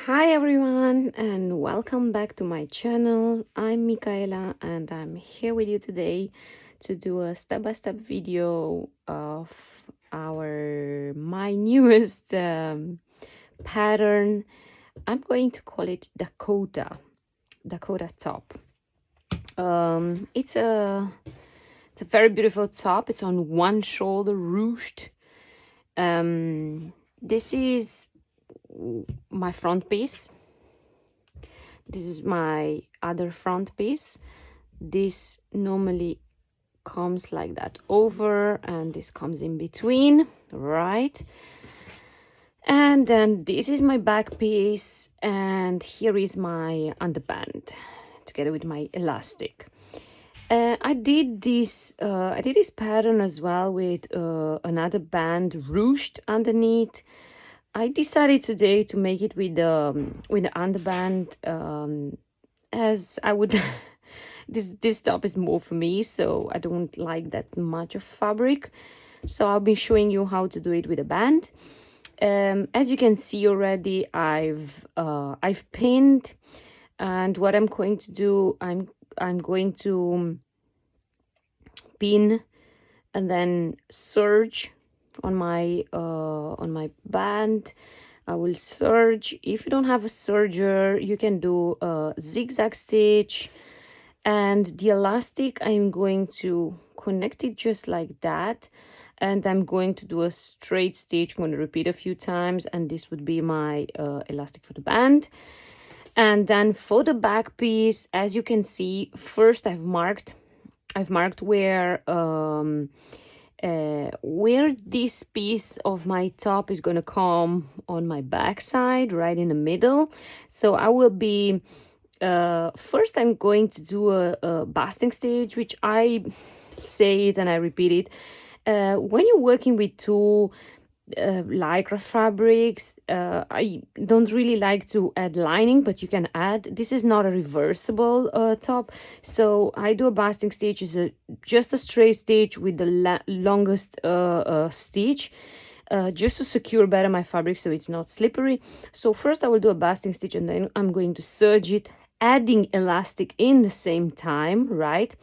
Hi everyone and welcome back to my channel. I'm Michaela and I'm here with you today to do a step-by-step video of my newest pattern. I'm going to call it Dakota top. It's a very beautiful top. It's on one shoulder ruched. This is my front piece. This is my other front piece. This normally comes like that over, and this comes in between, right? And then this is my back piece, and here is my underband together with my elastic. I did this pattern as well with another band ruched underneath. I decided today to make it with the underband, as I would this top is more for me, so I don't like that much of fabric. So I'll be showing you how to do it with a band. As you can see already, I've pinned, and what I'm going to do, I'm going to pin and then serge on my band. I will serge. If you don't have a serger, you can do a zigzag stitch, and the elastic I'm going to connect it just like that, and I'm going to do a straight stitch. I'm going to repeat a few times, and this would be my elastic for the band. And then for the back piece, as you can see, first I've marked where this piece of my top is going to come on my back side, right in the middle. So I will be first I'm going to do a basting stitch, which I say it and I repeat it. When you're working with two lycra fabrics, I don't really like to add lining, but you can add. This is not a reversible top, so I do a basting stitch. Is just a straight stitch with the longest stitch, just to secure better my fabric so it's not slippery. So first I will do a basting stitch, and then I'm going to serge it, adding elastic in the same time, right?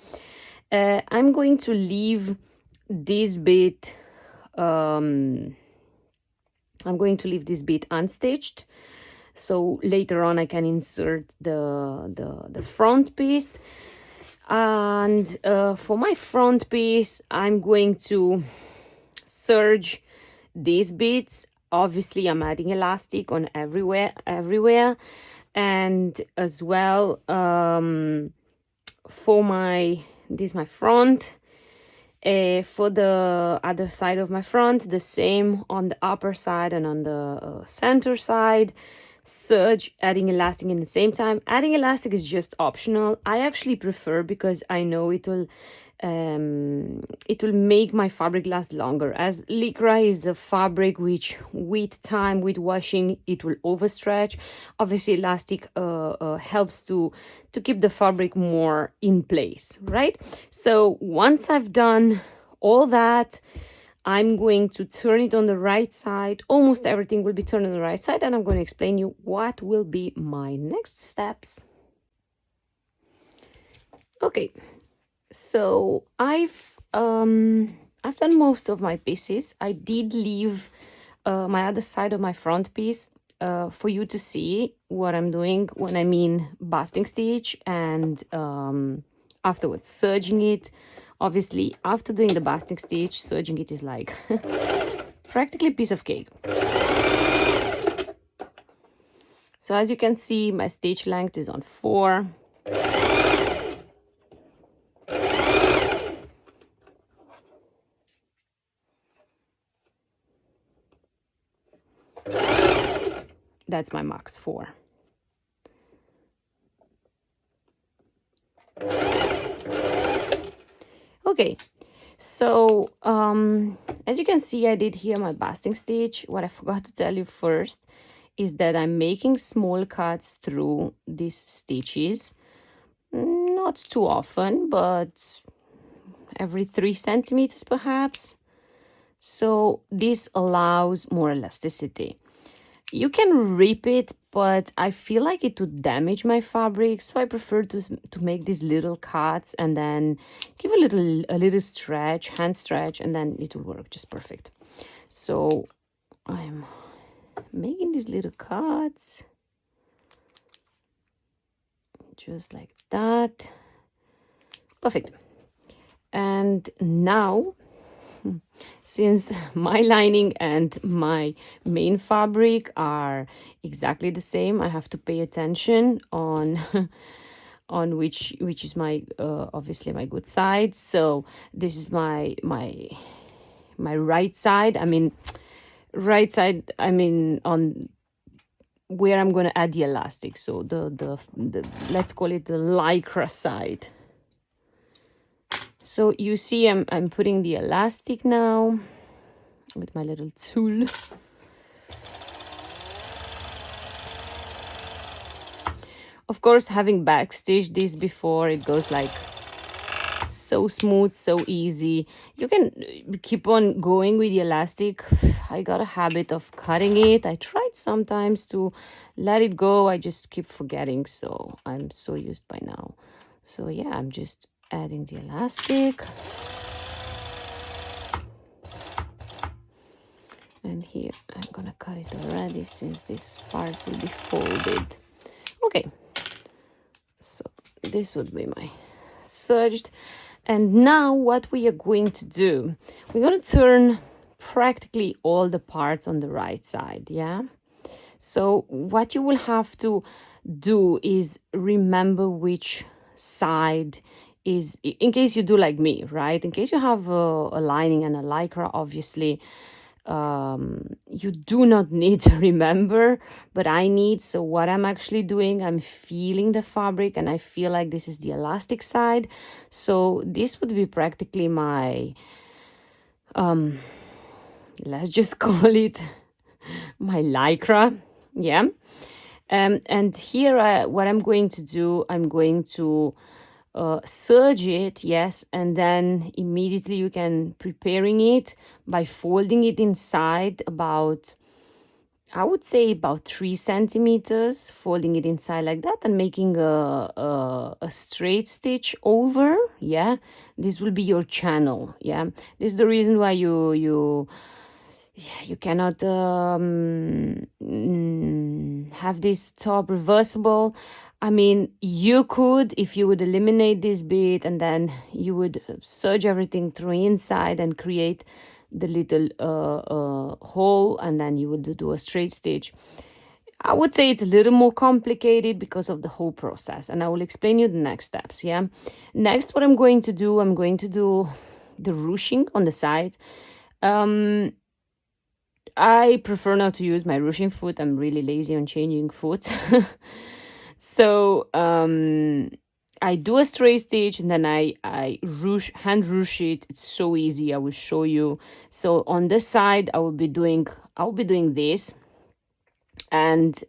I'm going to leave this bit unstitched, so later on I can insert the front piece. And for my front piece, I'm going to serge these bits. Obviously I'm adding elastic on everywhere, and as well for my front. For the other side of my front, the same on the upper side and on the center side. Serge, adding elastic in the same time. Adding elastic is just optional. I actually prefer, because I know it will make my fabric last longer, as lycra is a fabric which with time, with washing, it will overstretch. Obviously elastic helps to keep the fabric more in place, right? So once I've done all that, I'm going to turn it on the right side. Almost everything will be turned on the right side, and I'm going to explain you what will be my next steps. Okay, so I've done most of my pieces. I did leave my other side of my front piece for you to see what I'm doing when I mean basting stitch, and afterwards serging it. Obviously, after doing the basting stitch, serging it is like practically a piece of cake. So as you can see, my stitch length is on 4. That's my max 4. Okay, so as you can see, I did here my basting stitch. What I forgot to tell you first is that I'm making small cuts through these stitches. Not too often, but every 3 centimeters perhaps. So this allows more elasticity. You can rip it, but I feel like it would damage my fabric, so I prefer to make these little cuts and then give a little stretch, hand stretch, and then it will work just perfect. So I'm making these little cuts just like that. Perfect. And now, since my lining and my main fabric are exactly the same, I have to pay attention on on which is my obviously my good side. So this is my right side. I mean right side, I mean on where I'm going to add the elastic. So the let's call it the lycra side. So you see I'm putting the elastic now with my little tool. Of course, having backstitched this before, it goes like so smooth, so easy. You can keep on going with the elastic. I got a habit of cutting it. I tried sometimes to let it go. I just keep forgetting, so I'm so used by now. So yeah, I'm just adding the elastic. And here I'm gonna cut it already since this part will be folded. Okay, so this would be my serged. And now what we are going to do, we're going to turn practically all the parts on the right side, yeah? So what you will have to do is remember which side is, in case you do like me, right? In case you have a lining and a lycra, obviously, you do not need to remember, but I need. So what I'm actually doing, I'm feeling the fabric and I feel like this is the elastic side. So this would be practically my let's just call it my lycra, yeah. And here what I'm going to do, I'm going to serge it, yes, and then immediately you can preparing it by folding it inside about, I would say about 3 centimeters, folding it inside like that and making a straight stitch over, yeah. This will be your channel, yeah. This is the reason why you cannot have this top reversible. I mean, you could, if you would eliminate this bit and then you would serge everything through inside and create the little hole and then you would do a straight stitch. I would say it's a little more complicated because of the whole process, and I will explain you the next steps, yeah? Next, what I'm going to do the ruching on the sides. I prefer not to use my ruching foot. I'm really lazy on changing foot. So I do a straight stitch and then I hand ruche it. It's so easy. I will show you. So on this side, I will be doing this, and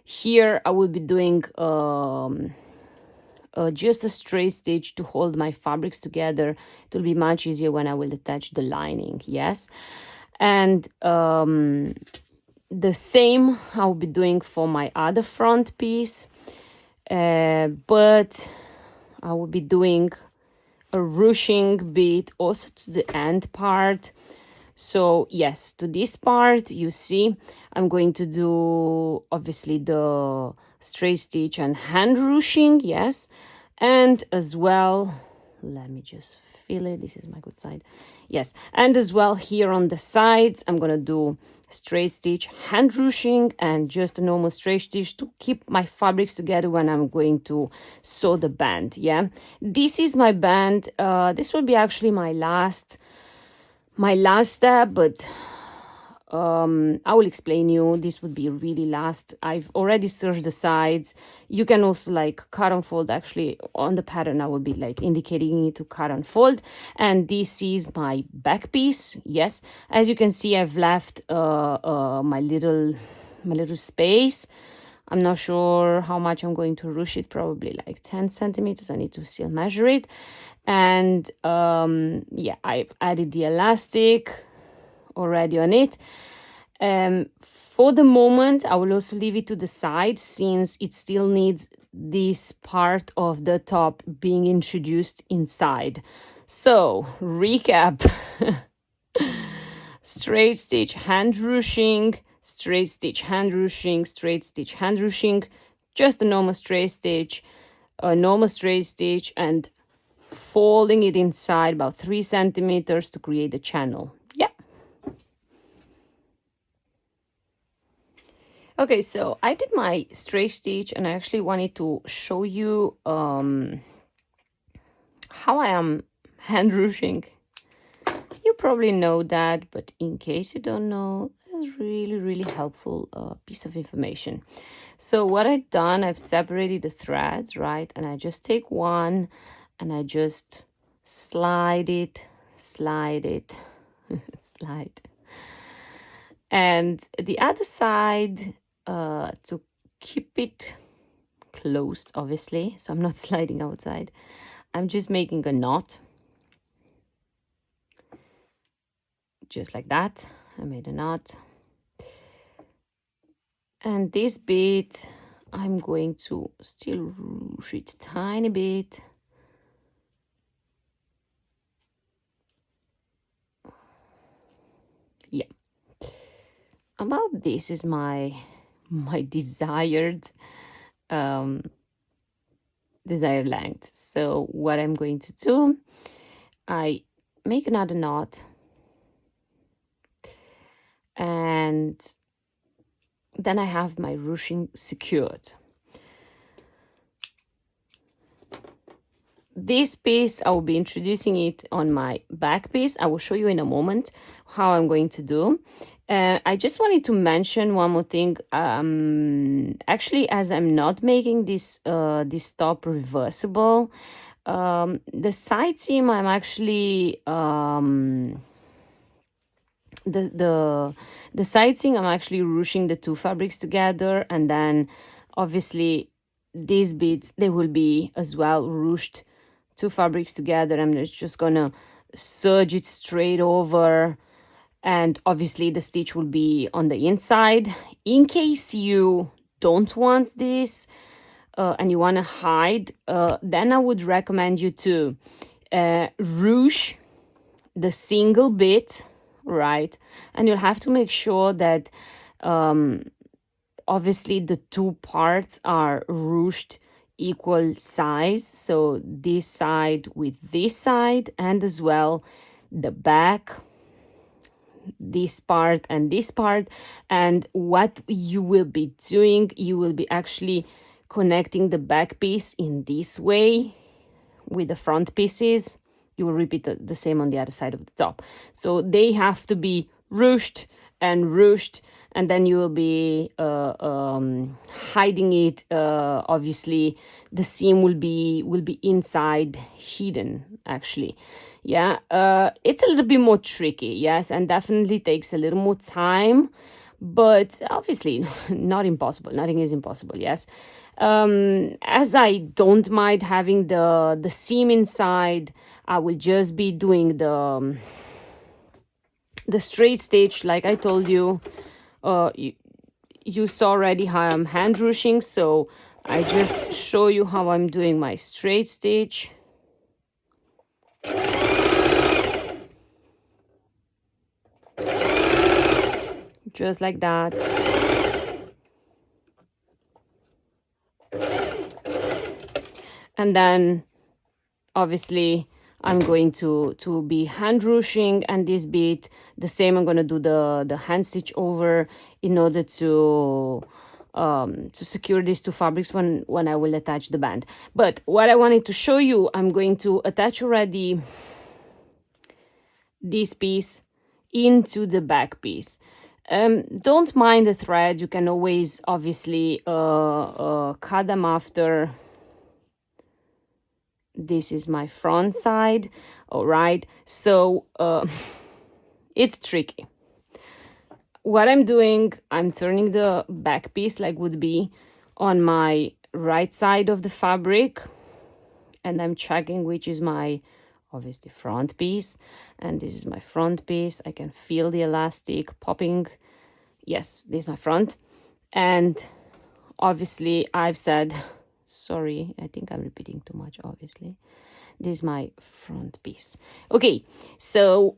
here I will be doing just a straight stitch to hold my fabrics together. It will be much easier when I will attach the lining. Yes. And the same I'll be doing for my other front piece, but I will be doing a ruching bit also to the end part. So yes, to this part, you see, I'm going to do obviously the straight stitch and hand ruching, yes, and as well, let me just feel it. This is my good side. Yes, and as well here on the sides, I'm gonna do straight stitch, hand ruching, and just a normal straight stitch to keep my fabrics together when I'm going to sew the band. Yeah, this is my band. This will be actually my last step, but I will explain you. This would be really last. I've already serged the sides. You can also like cut and fold. Actually, on the pattern, I will be like indicating it to cut and fold. And this is my back piece. Yes, as you can see, I've left my little space. I'm not sure how much I'm going to ruche it. Probably like 10 centimeters. I need to still measure it. And yeah, I've added the elastic already on it, For the moment, I will also leave it to the side since it still needs this part of the top being introduced inside. So, recap. Straight stitch, hand ruching, straight stitch, hand ruching, straight stitch, hand ruching, just a normal straight stitch, and folding it inside about 3 centimeters to create a channel. Yeah. Okay, so I did my straight stitch and I actually wanted to show you how I am hand ruching. You probably know that, but in case you don't know, it's really, really helpful piece of information. So what I've done, I've separated the threads, right? And I just take one and I just slide it, slide. And the other side, to keep it closed, obviously, so I'm not sliding outside, I'm just making a knot. Just like that, I made a knot. And this bit, I'm going to still ruche it tiny bit. Yeah. About this is my desired desired length. So what I'm going to do, I make another knot and then I have my ruching secured. This piece, I will be introducing it on my back piece. I will show you in a moment how I'm going to do. I just wanted to mention one more thing. Actually, as I'm not making this top reversible, the side seam I'm actually the side seam I'm actually ruching the two fabrics together, and then obviously these bits they will be as well ruched two fabrics together. I'm just gonna serge it straight over, and obviously the stitch will be on the inside. In case you don't want this and you want to hide, then I would recommend you to ruche the single bit, right? And you'll have to make sure that obviously the two parts are ruched equal size, so this side with this side, and as well the back, this part and this part. And what you will be doing, you will be actually connecting the back piece in this way with the front pieces. You will repeat the same on the other side of the top, so they have to be ruched, and then you will be hiding it. Obviously the seam will be inside, hidden actually. Yeah, it's a little bit more tricky, yes, and definitely takes a little more time, but obviously not impossible. Nothing is impossible, yes. As I don't mind having the seam inside, I will just be doing the straight stitch like I told you. You saw already how I'm hand ruching, so I just show you how I'm doing my straight stitch. Just like that. And then obviously I'm going to be hand ruching, and this bit the same. I'm going to do the hand stitch over in order to secure these two fabrics when I will attach the band. But what I wanted to show you, I'm going to attach already this piece into the back piece. Don't mind the threads. You can always obviously cut them after. This is my front side. All right, so it's tricky. What I'm doing, I'm turning the back piece like would be on my right side of the fabric, and I'm checking which is my obviously front piece, and this is my front piece. I can feel the elastic popping Yes, this is my front. And obviously I've said, sorry, I think I'm repeating too much, obviously. This is my front piece. Okay, so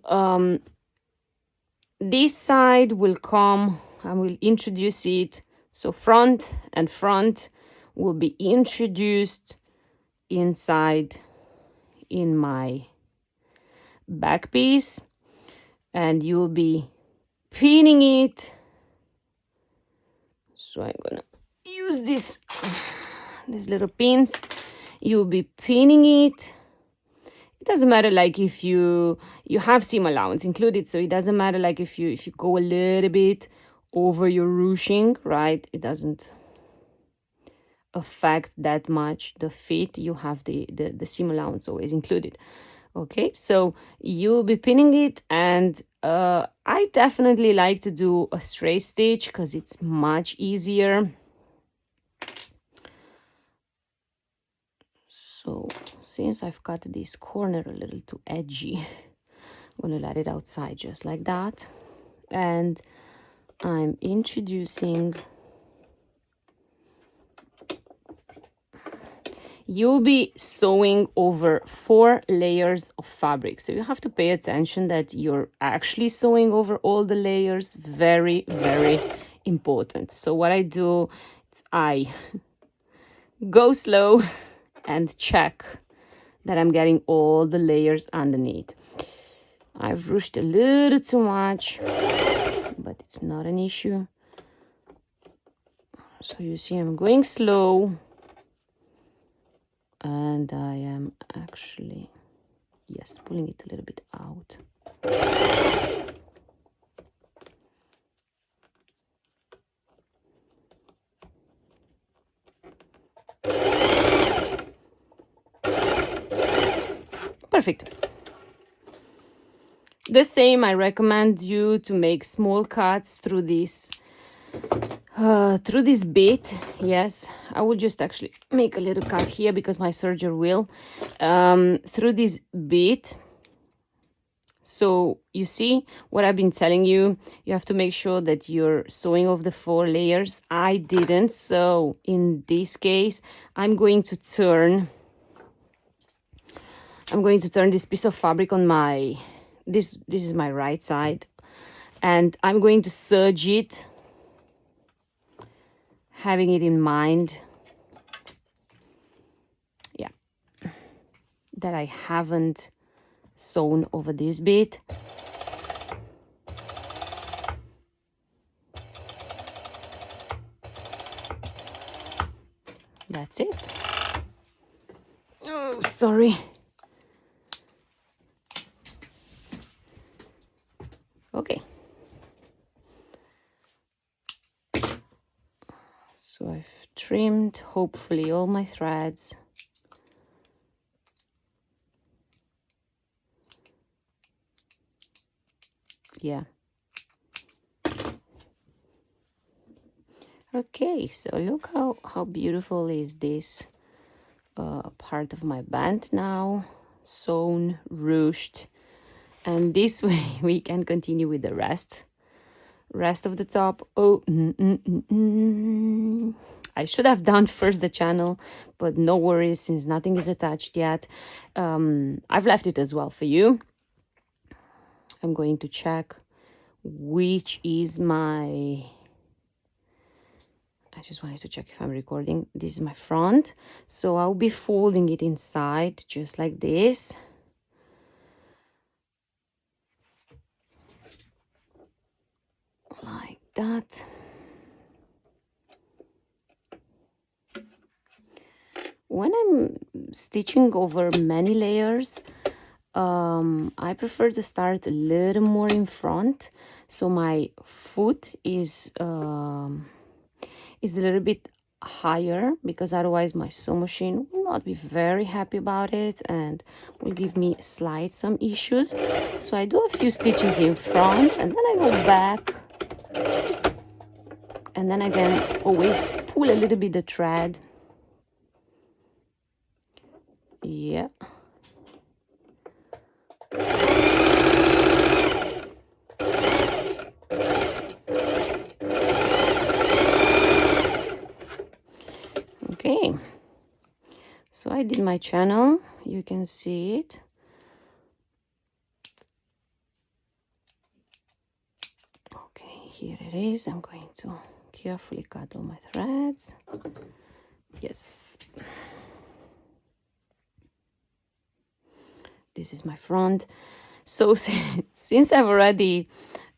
this side will come, I will introduce it. So front and front will be introduced inside in my back piece, and you will be pinning it. So I'm gonna use these little pins. You'll be pinning it. It doesn't matter like if you have seam allowance included, so it doesn't matter like if you go a little bit over your ruching, right? It doesn't affect that much the fit. You have the seam allowance always included. Okay, so you'll be pinning it, and I definitely like to do a straight stitch because it's much easier. So since I've cut this corner a little too edgy, I'm gonna let it outside just like that. And I'm introducing, you'll be sewing over 4 layers of fabric. So you have to pay attention that you're actually sewing over all the layers. Very, very important. So what I do is I go slow and check that I'm getting all the layers underneath. I've ruched a little too much, but it's not an issue. So you see I'm going slow, and I am actually, yes, pulling it a little bit out. Perfect. The same, I recommend you to make small cuts through this bit. Yes, I will just actually make a little cut here because my serger will through this bit. So you see what I've been telling you, you have to make sure that you're sewing off the 4 layers. I didn't, so in this case I'm going to turn this piece of fabric on my this is my right side, and I'm going to serge it, having it in mind, yeah, that I haven't sewn over this bit. That's it. Oh, sorry. Okay. So I've trimmed hopefully all my threads. Yeah. Okay, so look how beautiful is this part of my band now, sewn, ruched, and this way we can continue with the rest of the top. Oh, I should have done first the channel, but no worries, since nothing is attached yet. I've left it as well for you. I'm going to check which is my, I just wanted to check if I'm recording. This is my front, so I'll be folding it inside just like this. Like that. When I'm stitching over many layers, I prefer to start a little more in front, so my foot is a little bit higher, because otherwise my sewing machine will not be very happy about it and will give me some issues. So I do a few stitches in front, and then I go back, and then I can always pull a little bit the thread. Yeah. I did my channel. You can see it. Okay, here it is. I'm going to carefully cut all my threads. Yes. This is my front. So since I've already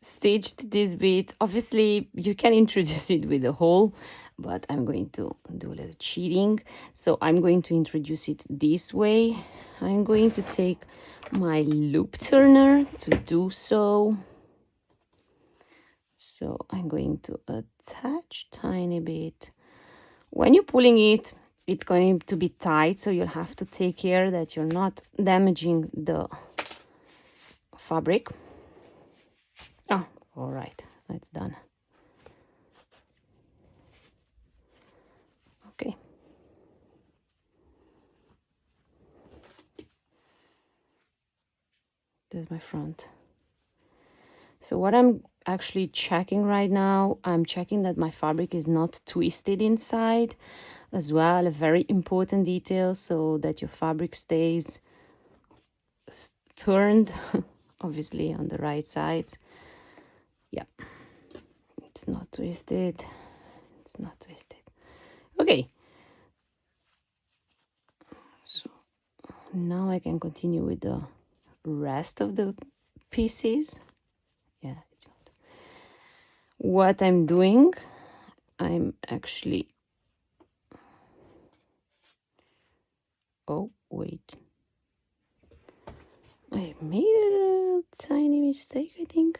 stitched this bit, obviously you can introduce it with a hole, but I'm going to do a little cheating. So I'm going to introduce it this way. I'm going to take my loop turner to do so. So I'm going to attach tiny bit. When you're pulling it, it's going to be tight, so you'll have to take care that you're not damaging the fabric. Oh, all right, that's done. Okay. There's my front. So what I'm actually checking right now, I'm checking that my fabric is not twisted inside as well, a very important detail, so that your fabric stays turned, obviously on the right sides. Yeah, it's not twisted. It's not twisted. Okay. So now I can continue with the rest of the pieces. Yeah, it's not. What I'm doing, I'm actually... Oh, wait. I made a tiny mistake, I think.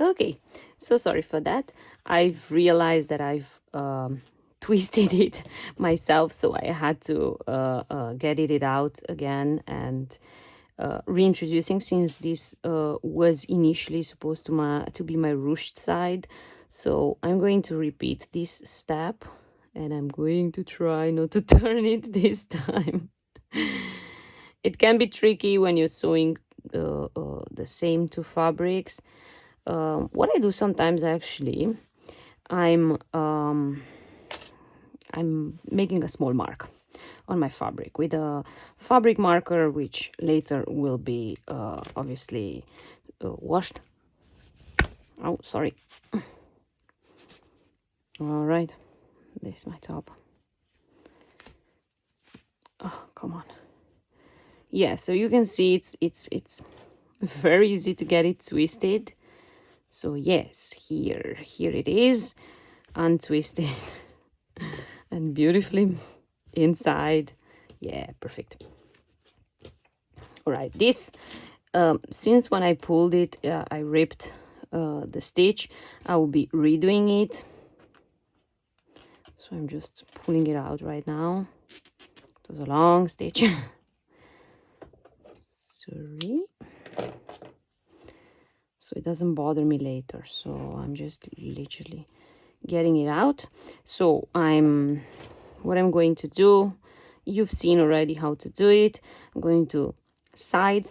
Okay, so sorry for that. I've realized that I've twisted it myself, so I had to get it out again and reintroducing, since this was initially supposed to be my ruched side. So I'm going to repeat this step, and I'm going to try not to turn it this time. It can be tricky when you're sewing the same two fabrics. What I do sometimes, actually, I'm making a small mark on my fabric with a fabric marker, which later will be obviously washed. Oh, sorry. All right, this is my top. Oh, come on. Yeah, so you can see it's very easy to get it twisted. So yes, here it is, untwisted and beautifully inside. Yeah, perfect. All right, this since when I pulled it, I ripped the stitch, I will be redoing it. So I'm just pulling it out right now. It was a long stitch. Sorry. So it doesn't bother me later. So I'm just literally getting it out. So what I'm going to do, you've seen already how to do it. I'm going to side,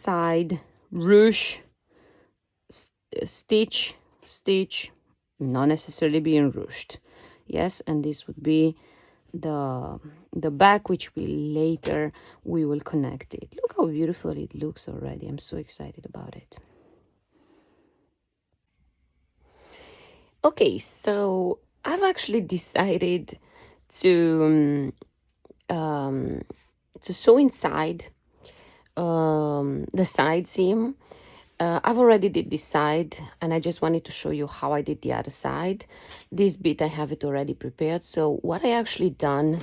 ruche, stitch, not necessarily being ruched. Yes, and this would be the back, which we will connect it. Look how beautiful it looks already. I'm so excited about it. Okay, so I've actually decided to sew inside the side seam. I've already did this side, and I just wanted to show you how I did the other side. This bit, I have it already prepared. So what I actually done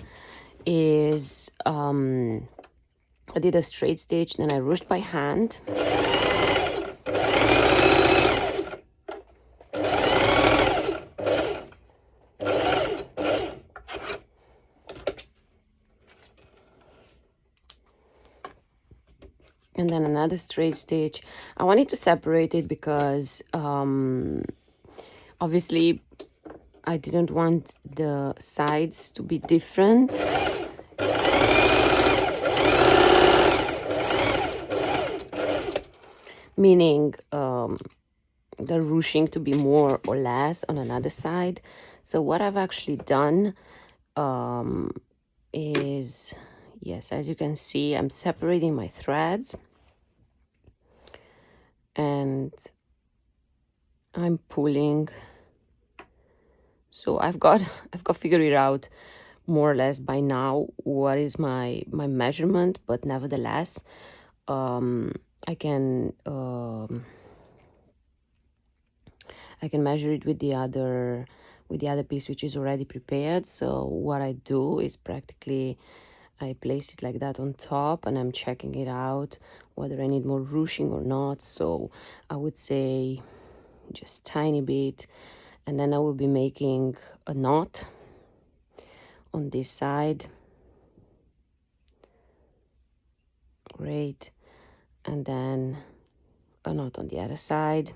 is I did a straight stitch, then I ruched by hand. And then another straight stitch. I wanted to separate it because obviously I didn't want the sides to be different. Meaning the ruching to be more or less on another side. So what I've actually done, is, yes, as you can see, I'm separating my threads and I'm pulling. So I've got figured it out more or less by now what is my measurement, but nevertheless, I can measure it with the other piece, which is already prepared. So what I do is practically I place it like that on top, and I'm checking it out whether I need more ruching or not. So I would say just tiny bit, and then I will be making a knot on this side. Great. And then a knot on the other side.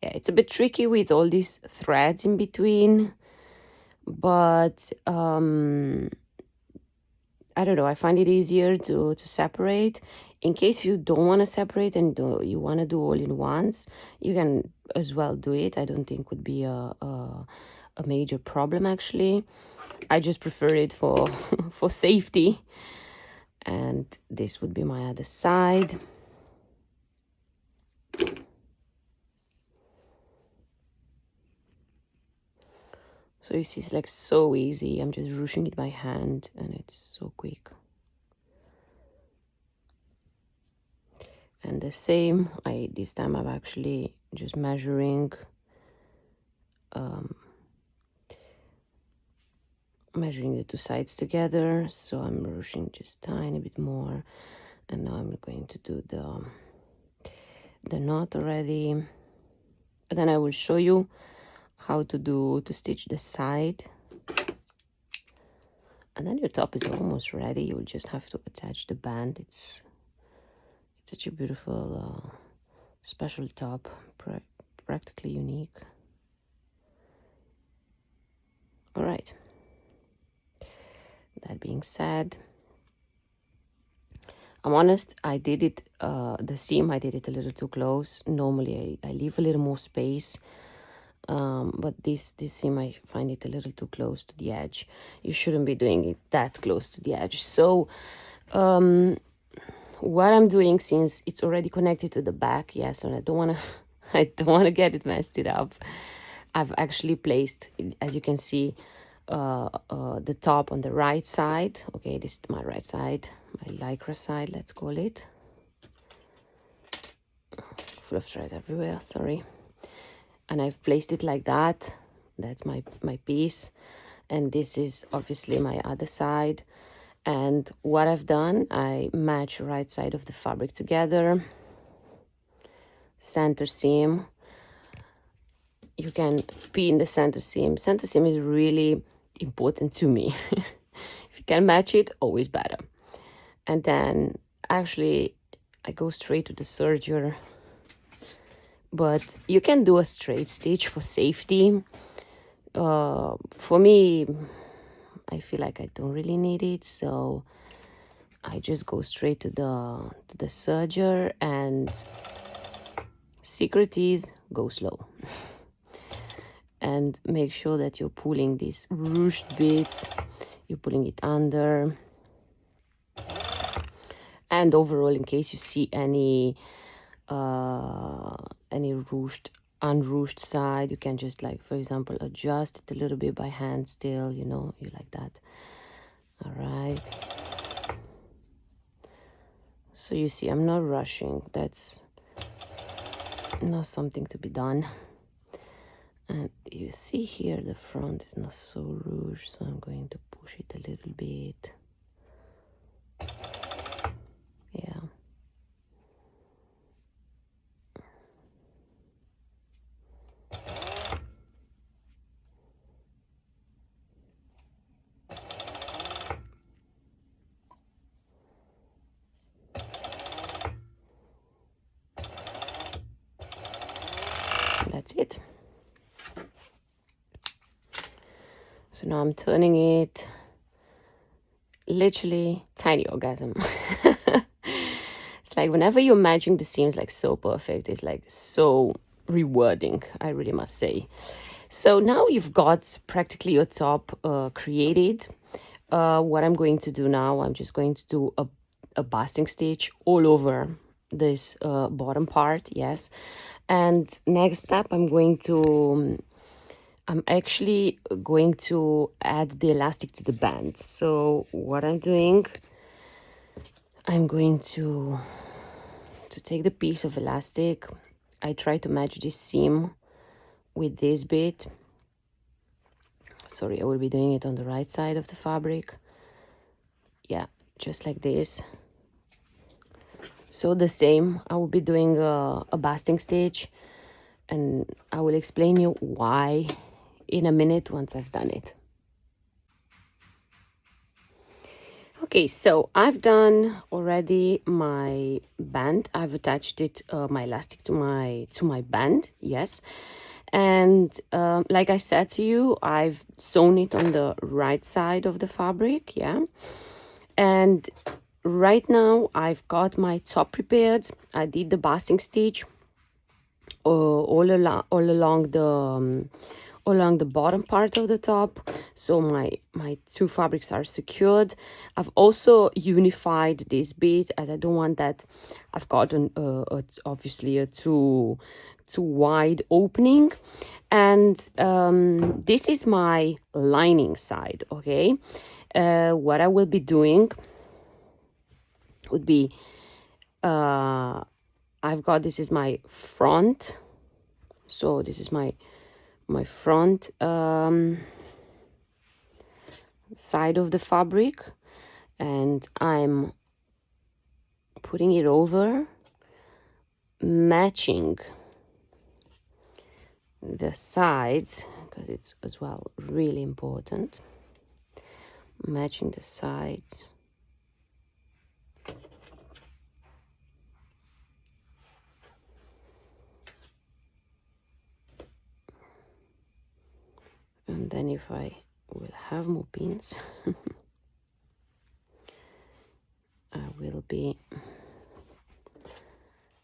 Yeah, it's a bit tricky with all these threads in between, but I don't know, I find it easier to separate. In case you don't want to separate and you want to do all in once, you can as well do it. I don't think would be a major problem, actually. I just prefer it for for safety. And this would be my other side. So you see, it's like so easy. I'm just ruching it by hand and it's so quick. And the same, this time I'm actually just measuring the two sides together. So I'm ruching just tiny bit more, and now I'm going to do the knot already. And then I will show you how to stitch the side. And then your top is almost ready. You'll just have to attach the band. It's such a beautiful special top, practically unique. All right. That being said, I'm honest, I did it, the seam, I did it a little too close. Normally I leave a little more space, but this seam, I find it a little too close to the edge. You shouldn't be doing it that close to the edge. So what I'm doing, since it's already connected to the back, yes, and I don't want to get it messed it up, I've actually placed, as you can see, the top on the right side. Okay, this is my right side, my lycra side, let's call it. Full of thread everywhere, sorry. And I've placed it like that. That's my piece. And this is obviously my other side. And what I've done, I match right side of the fabric together. Center seam. You can pin the center seam. Center seam is really important to me. If you can match it, always better. And then actually I go straight to the serger, but you can do a straight stitch for safety. For me, I feel like I don't really need it, so I just go straight to the serger. And secret is go slow. And make sure that you're pulling these ruched bits, you're pulling it under. And overall, in case you see any ruched, unruched side, you can just, like, for example, adjust it a little bit by hand still, you know, you like that. All right. So you see, I'm not rushing. That's not something to be done. And you see here, the front is not so ruched, so I'm going to push it a little bit. Yeah. That's it. So now I'm turning it. Literally tiny orgasm. It's like whenever you're matching the seams, like so perfect, it's like so rewarding, I really must say. So now you've got practically your top created. What I'm going to do now, I'm just going to do a basting stitch all over this bottom part, yes. And next step, I'm actually going to add the elastic to the band. So what I'm doing, I'm going to take the piece of elastic. I try to match this seam with this bit. Sorry, I will be doing it on the right side of the fabric. Yeah, just like this. So the same, I will be doing a basting stitch, and I will explain you why in a minute once I've done it. Okay, so I've done already my band. I've attached it, my elastic to my band, yes. And like I said to you, I've sewn it on the right side of the fabric, yeah. And right now I've got my top prepared. I did the basting stitch all along the bottom part of the top, so my two fabrics are secured. I've also unified this bit, as I don't want that. I've got obviously a too wide opening, and this is my lining side. Okay, what I will be doing would be I've got, this is my front, so this is my front side of the fabric, and I'm putting it over, matching the sides, because it's as well really important, matching the sides. And then if I will have more pins, I will be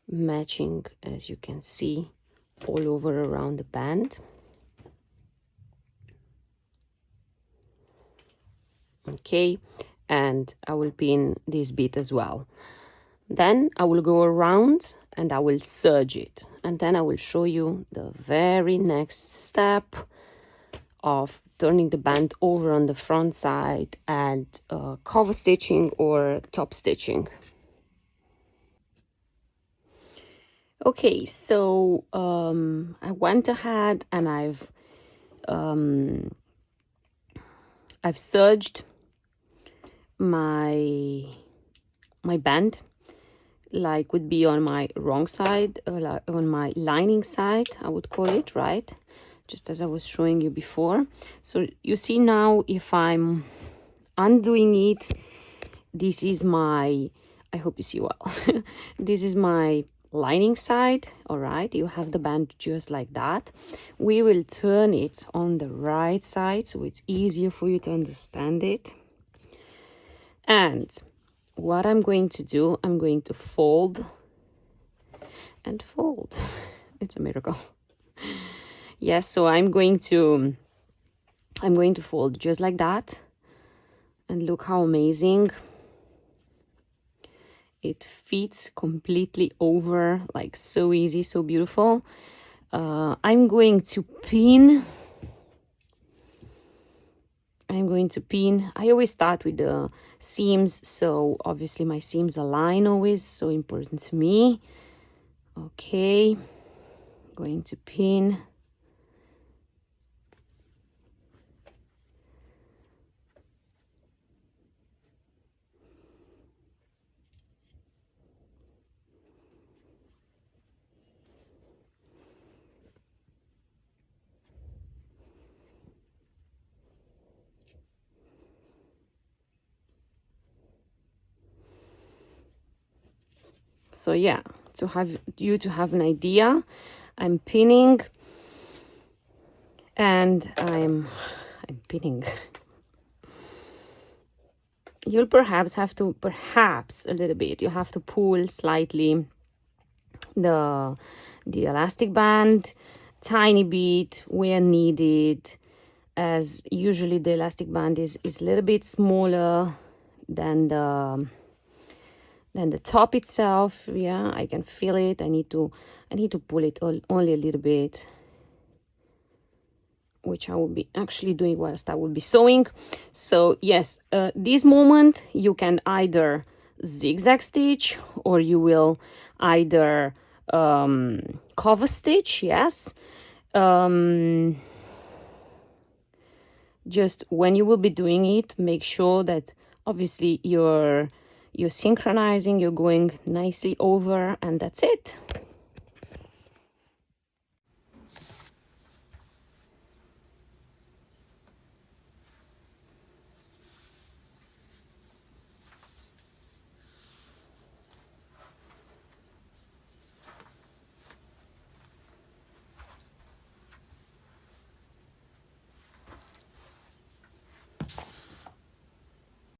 matching, as you can see, all over around the band. Okay, and I will pin this bit as well. Then I will go around and I will serge it, and then I will show you the very next step of turning the band over on the front side and cover stitching or top stitching. Okay, so I went ahead and I've serged my band, like would be on my wrong side, or like on my lining side, I would call it, right? Just as I was showing you before. So you see now, if I'm undoing it, this is my, I hope you see well, this is my lining side, all right? You have the band just like that. We will turn it on the right side so it's easier for you to understand it. And what I'm going to do, I'm going to fold and fold. It's a miracle. Yes, so I'm going to fold just like that, and look how amazing it fits completely over, like so easy, so beautiful. I'm going to pin. I always start with the seams, so obviously my seams align always, so important to me. Okay, going to pin. So yeah, to have an idea, I'm pinning, and I'm pinning. You'll perhaps have to, a little bit, you have to pull slightly the elastic band tiny bit where needed, as usually the elastic band is a little bit smaller than the top itself. Yeah, I can feel it. I need to pull it only a little bit, which I will be actually doing whilst I will be sewing. So yes, this moment you can either zigzag stitch, or you will either cover stitch. Yes, just when you will be doing it, make sure that obviously you're synchronizing, you're going nicely over, and that's it.